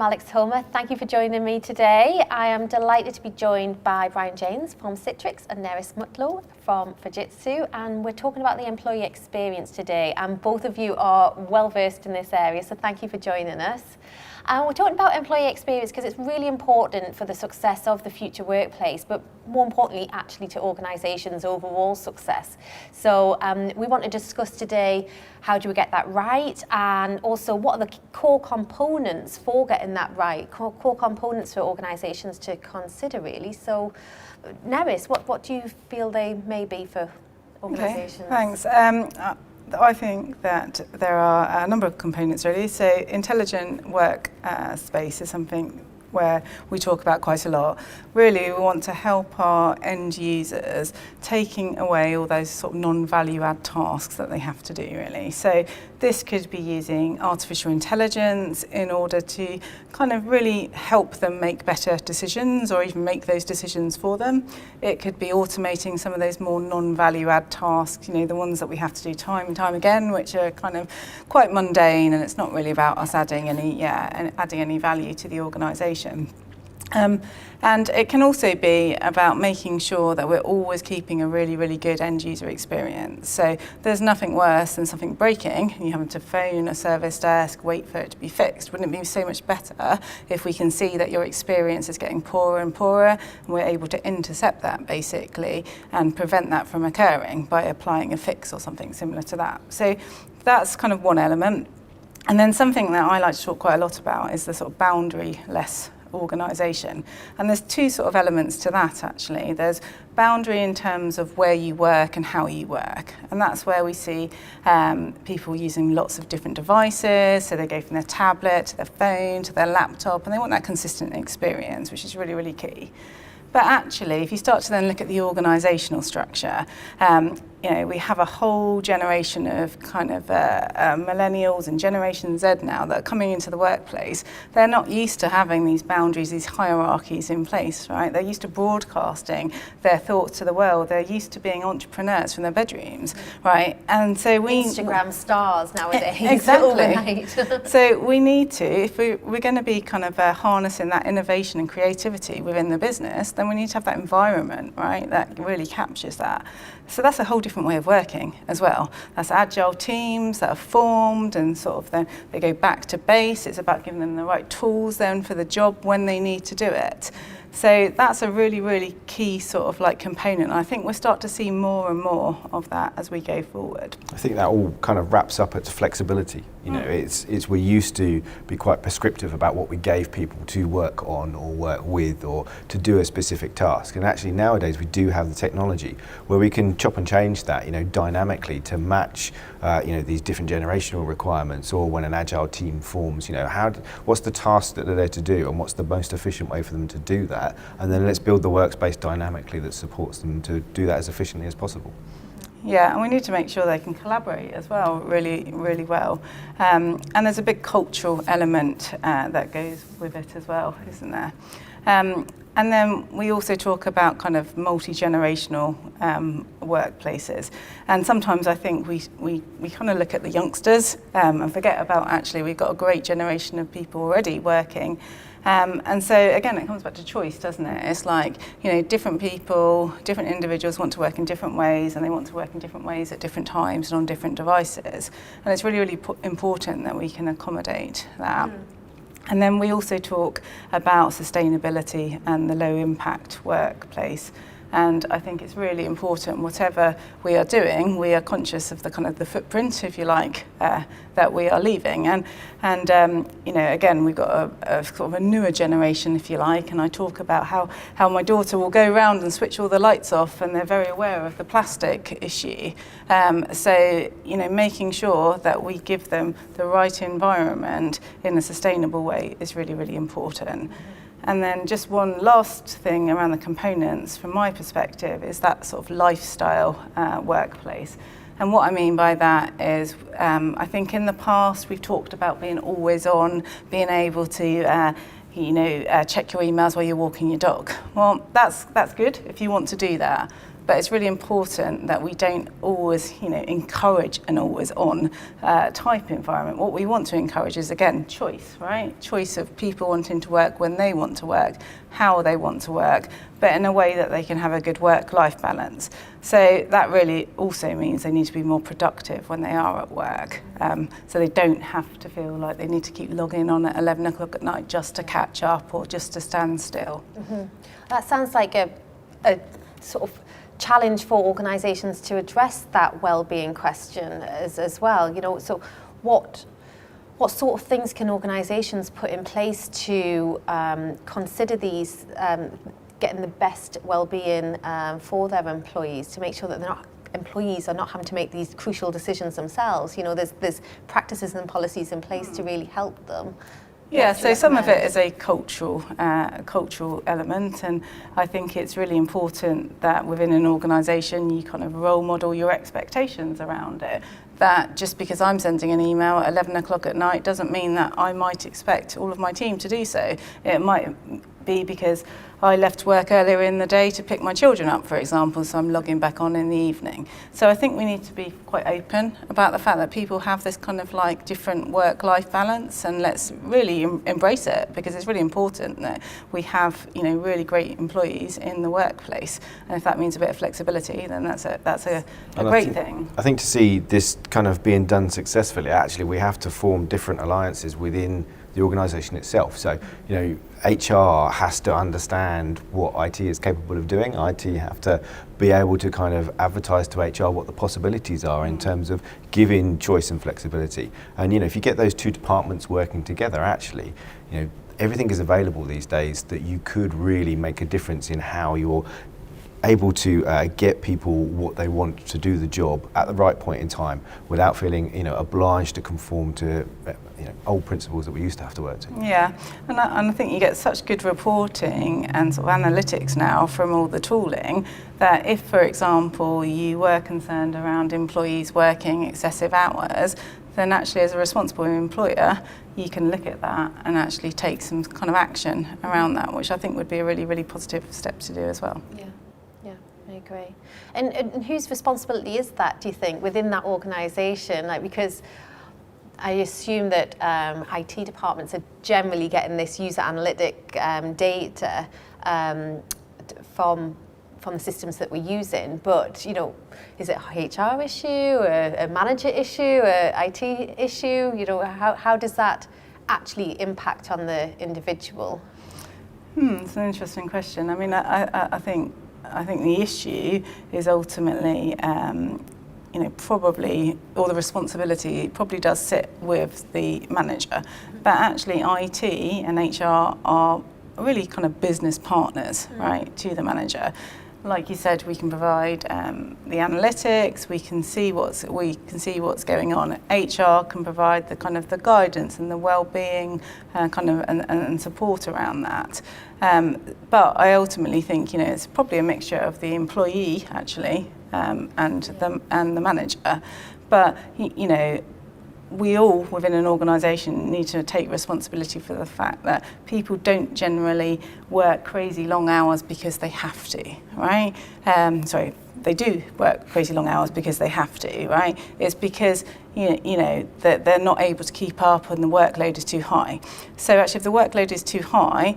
Alex Homer. Thank you for joining me today. I am delighted to be joined by Brian James from Citrix and Neris Mutlu from Fujitsu, and we're talking about the employee experience today, and both of you are well versed in this area, so thank you for joining us. And we're talking about employee experience because it's really important for the success of the future workplace, but more importantly, actually to organisations' overall success. So we want to discuss today how do we get that right, and also what are the core components for getting that right, core components for organisations to consider really. So Neris, what do you feel they may be for organisations? Okay, thanks. I think that there are a number of components really. So intelligent work space is something where we talk about quite a lot. Really, we want to help our end users taking away all those sort of non-value add tasks that they have to do really. So this could be using artificial intelligence in order to kind of really help them make better decisions or even make those decisions for them. It could be automating some of those more non-value add tasks, you know, the ones that we have to do time and time again, which are kind of quite mundane, and it's not really about us adding any value to the organisation. And it can also be about making sure that we're always keeping a really, really good end user experience. So there's nothing worse than something breaking and you having to phone a service desk, wait for it to be fixed. Wouldn't it be so much better if we can see that your experience is getting poorer and poorer, and we're able to intercept that basically and prevent that from occurring by applying a fix or something similar to that. So that's kind of one element. And then something that I like to talk quite a lot about is the sort of boundary-less organisation. And there's two sort of elements to that actually. There's boundary in terms of where you work and how you work. And that's where we see people using lots of different devices. So they go from their tablet to their phone to their laptop, and they want that consistent experience, which is really, really key. But actually, if you start to then look at the organisational structure, you know, we have a whole generation of kind of millennials and Generation Z now that are coming into the workplace. They're not used to having these boundaries, these hierarchies in place, right? They're used to broadcasting their thoughts to the world. They're used to being entrepreneurs from their bedrooms, right? And so Instagram stars nowadays. Exactly. So we need to, if we're going to be kind of harnessing that innovation and creativity within the business, then we need to have that environment, right, that really captures that. So that's a whole different way of working as well. That's agile teams that are formed and sort of then they go back to base. It's about giving them the right tools then for the job when they need to do it. So that's a really, really key sort of like component. I think we'll start to see more and more of that as we go forward. I think that all kind of wraps up at flexibility. You know, it's we used to be quite prescriptive about what we gave people to work on or work with or to do a specific task. And actually nowadays we do have the technology where we can chop and change that, you know, dynamically to match, you know, these different generational requirements, or when an agile team forms, you know, what's the task that they're there to do and what's the most efficient way for them to do that. And then let's build the workspace dynamically that supports them to do that as efficiently as possible. Yeah, and we need to make sure they can collaborate as well, really, really well. And there's a big cultural element that goes with it as well, isn't there? And then we also talk about kind of multi-generational workplaces. And sometimes I think we kind of look at the youngsters and forget about actually we've got a great generation of people already working. And so again, it comes back to choice, doesn't it? It's like, you know, different people, different individuals want to work in different ways, and they want to work in different ways at different times and on different devices. And it's really, really important that we can accommodate that. And then we also talk about sustainability and the low impact workplace. And I think it's really important, whatever we are doing, we are conscious of the kind of the footprint, if you like, that we are leaving. And you know, again, we've got a sort of a newer generation, if you like, and I talk about how my daughter will go around and switch all the lights off, and they're very aware of the plastic issue. So, you know, making sure that we give them the right environment in a sustainable way is really, really important. And then just one last thing around the components from my perspective is that sort of lifestyle workplace. And what I mean by that is I think in the past we've talked about being always on, being able to check your emails while you're walking your dog. Well, that's good if you want to do that. but it's really important that we don't always, encourage an always-on type environment. What we want to encourage is, again, choice, right? Choice of people wanting to work when they want to work, how they want to work, but in a way that they can have a good work-life balance. So that really also means they need to be more productive when they are at work. So they don't have to feel like they need to keep logging on at 11 o'clock at night just to catch up or just to stand still. Mm-hmm. That sounds like a sort of challenge for organisations to address that well-being question as well. So what sort of things can organisations put in place to consider these getting the best well-being for their employees, to make sure that employees are not having to make these crucial decisions themselves? There's practices and policies in place to really help them. Yeah, so some of it is a cultural element, and I think it's really important that within an organisation you kind of role model your expectations around it. That just because I'm sending an email at 11 o'clock at night doesn't mean that I might expect all of my team to do so. It might be because I left work earlier in the day to pick my children up, for example, so I'm logging back on in the evening. So I think we need to be quite open about the fact that people have this kind of like different work-life balance, and let's really embrace it, because it's really important that we have, really great employees in the workplace. And if that means a bit of flexibility, then that's a great thing. I think to see this kind of being done successfully, actually we have to form different alliances within the organisation itself. So, HR has to understand what IT is capable of doing. IT have to be able to kind of advertise to HR what the possibilities are in terms of giving choice and flexibility. And, if you get those two departments working together, actually, everything is available these days that you could really make a difference in how you're able to get people what they want to do the job at the right point in time without feeling obliged to conform to old principles that we used to have to work to. Yeah, and I think you get such good reporting and sort of analytics now from all the tooling that if, for example, you were concerned around employees working excessive hours, then actually as a responsible employer you can look at that and actually take some kind of action around that, which I think would be a really, really positive step to do as well. Yeah. I agree. And whose responsibility is that, do you think, within that organisation? Because I assume that IT departments are generally getting this user analytic data from the systems that we're using. But, is it a HR issue, a manager issue, a IT issue? How does that actually impact on the individual? It's an interesting question. I mean, I think the issue is ultimately, probably, or the responsibility probably does sit with the manager. But actually IT and HR are really kind of business partners, right, to the manager. Like you said, we can provide the analytics, we can see what's going on. HR can provide the kind of the guidance and the well-being and support around that. But I ultimately think it's probably a mixture of the employee actually and the manager. But we all within an organisation need to take responsibility for the fact that people don't generally work crazy long hours because they have to, right? They do work crazy long hours because they have to, right? It's because that they're not able to keep up and the workload is too high. So actually, if the workload is too high,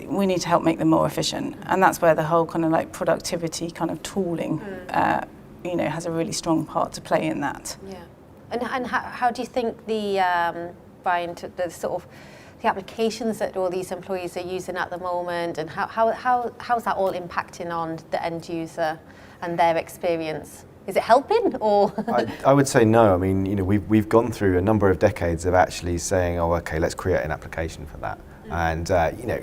we need to help make them more efficient, and that's where the whole kind of like productivity kind of tooling, has a really strong part to play in that. Yeah. And how do you think Brian, the sort of the applications that all these employees are using at the moment, and how's that all impacting on the end user and their experience? Is it helping, or? I would say no. I mean, we've gone through a number of decades of actually saying, oh, okay, let's create an application for that. And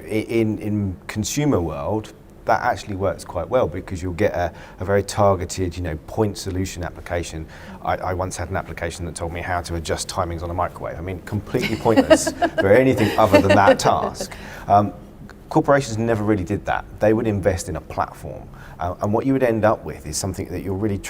in consumer world, that actually works quite well because you'll get a very targeted, point solution application. I once had an application that told me how to adjust timings on a microwave. I mean, completely pointless for anything other than that task. Corporations never really did that. They would invest in a platform. And what you would end up with is something that you're really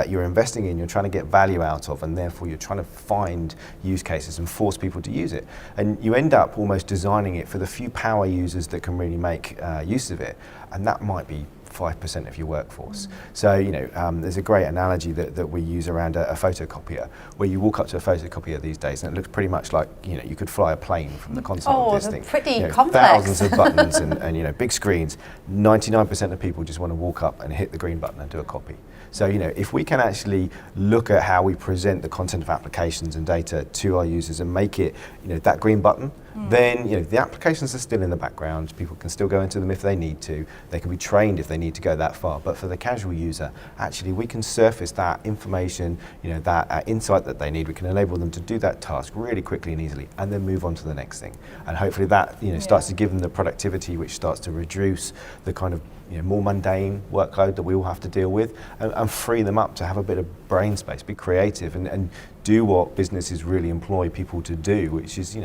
you're investing in, you're trying to get value out of, and therefore you're trying to find use cases and force people to use it. And you end up almost designing it for the few power users that can really make use of it. And that might be 5% of your workforce. So, there's a great analogy that we use around a photocopier, where you walk up to a photocopier these days and it looks pretty much like, you could fly a plane from the console of this thing. Pretty complex. Thousands of buttons and big screens. 99% of people just want to walk up and hit the green button and do a copy. So, if we can actually look at how we present the content of applications and data to our users and make it, that green button, then, the applications are still in the background. People can still go into them if they need to. They can be trained if they need to go that far. But for the casual user, actually, we can surface that information, that insight that they need. We can enable them to do that task really quickly and easily, and then move on to the next thing. And hopefully that, starts to give them the productivity, which starts to reduce the kind of more mundane workload that we all have to deal with, and free them up to have a bit of brain space, be creative, and do what businesses really employ people to do, which is,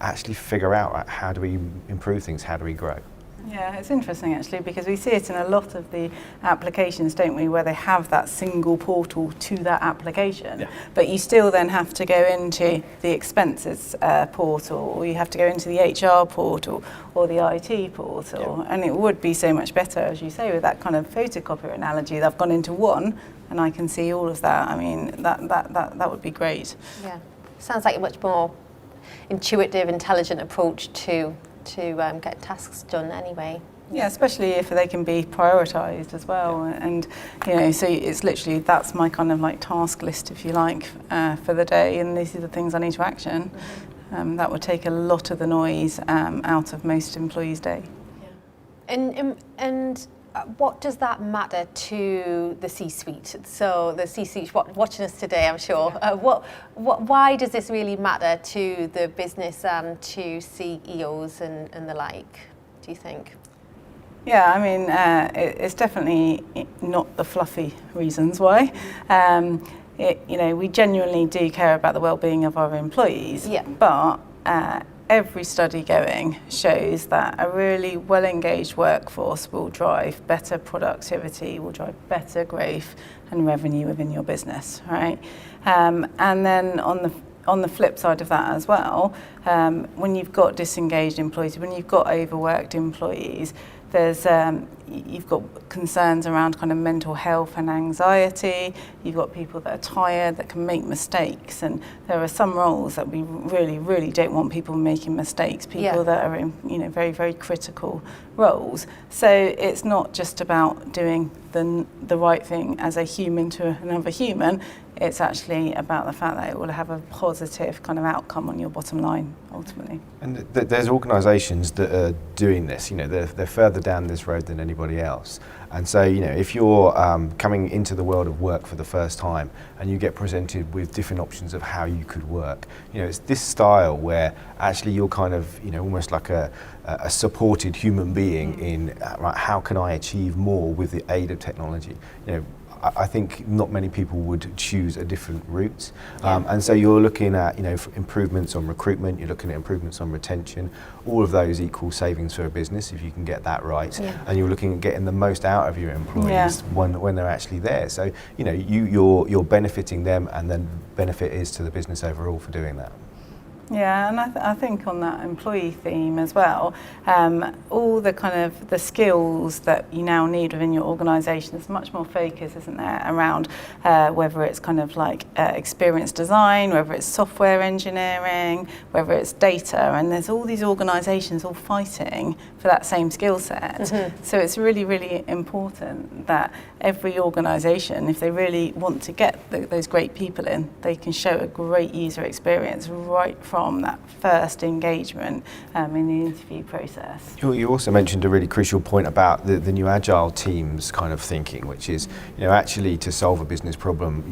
actually figure out how do we improve things, how do we grow. Yeah, it's interesting actually, because we see it in a lot of the applications, don't we, where they have that single portal to that application. Yeah. But you still then have to go into the expenses portal, or you have to go into the HR portal or the IT portal. Yeah. And it would be so much better, as you say, with that kind of photocopier analogy, that I've gone into one and I can see all of that. I mean, that would be great. Yeah, sounds like a much more intuitive, intelligent approach to get tasks done anyway. Yeah, especially if they can be prioritised as well. And, so it's literally, that's my kind of like task list, if you like, for the day. And these are the things I need to action. That would take a lot of the noise out of most employees' day. Yeah. And what does that matter to the C-suite? So the C-suite watching us today, I'm sure. Why does this really matter to the business and to CEOs and the like, do you think? Yeah, I mean, it's definitely not the fluffy reasons why. We genuinely do care about the well-being of our employees. Yeah. But every study going shows that a really well-engaged workforce will drive better productivity, will drive better growth and revenue within your business, right? And then on the flip side of that as well, when you've got disengaged employees, when you've got overworked employees, there's you've got concerns around kind of mental health and anxiety. You've got people that are tired, that can make mistakes, and there are some roles that we really, really don't want people making mistakes. People that are in, very, very critical roles. So it's not just about doing the right thing as a human to another human. It's actually about the fact that it will have a positive kind of outcome on your bottom line, ultimately. And there's organisations that are doing this. They're further down this road than anybody else. And so, if you're coming into the world of work for the first time and you get presented with different options of how you could work, it's this style where actually you're kind of, almost like a supported human being in how can I achieve more with the aid of technology. I think not many people would choose a different route. And so you're looking at, improvements on recruitment, you're looking at improvements on retention. All of those equal savings for a business if you can get that right. Yeah. And you're looking at getting the most out of your employees when they're actually there. So, you're benefiting them, and then benefit is to the business overall for doing that. Yeah, and I think on that employee theme as well, all the kind of the skills that you now need within your organisation, there's much more focus, isn't there, around whether it's kind of like experience design, whether it's software engineering, whether it's data, and there's all these organisations all fighting for that same skill set. Mm-hmm. So it's really, really important that every organisation, if they really want to get those great people in, they can show a great user experience right from that first engagement in the interview process. You also mentioned a really crucial point about the new agile teams kind of thinking, which is, actually to solve a business problem,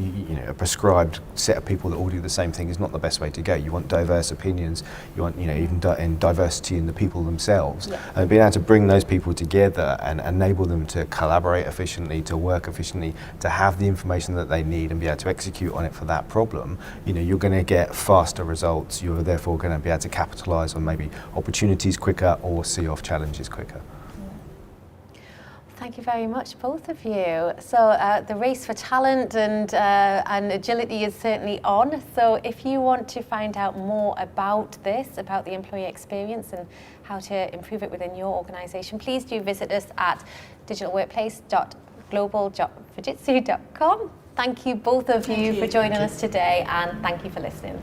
a prescribed set of people that all do the same thing is not the best way to go. You want diverse opinions, you want, even diversity in the people themselves. Yeah. And being able to bring those people together and enable them to collaborate efficiently, to work efficiently, to have the information that they need and be able to execute on it for that problem, you're going to get faster results. You're therefore going to be able to capitalise on maybe opportunities quicker or see off challenges quicker. Thank you very much, both of you. So the race for talent and agility is certainly on. So if you want to find out more about this, about the employee experience and how to improve it within your organisation, please do visit us at digitalworkplace.globaljobfujitsu.com. Thank you both of you for joining us today, and thank you for listening.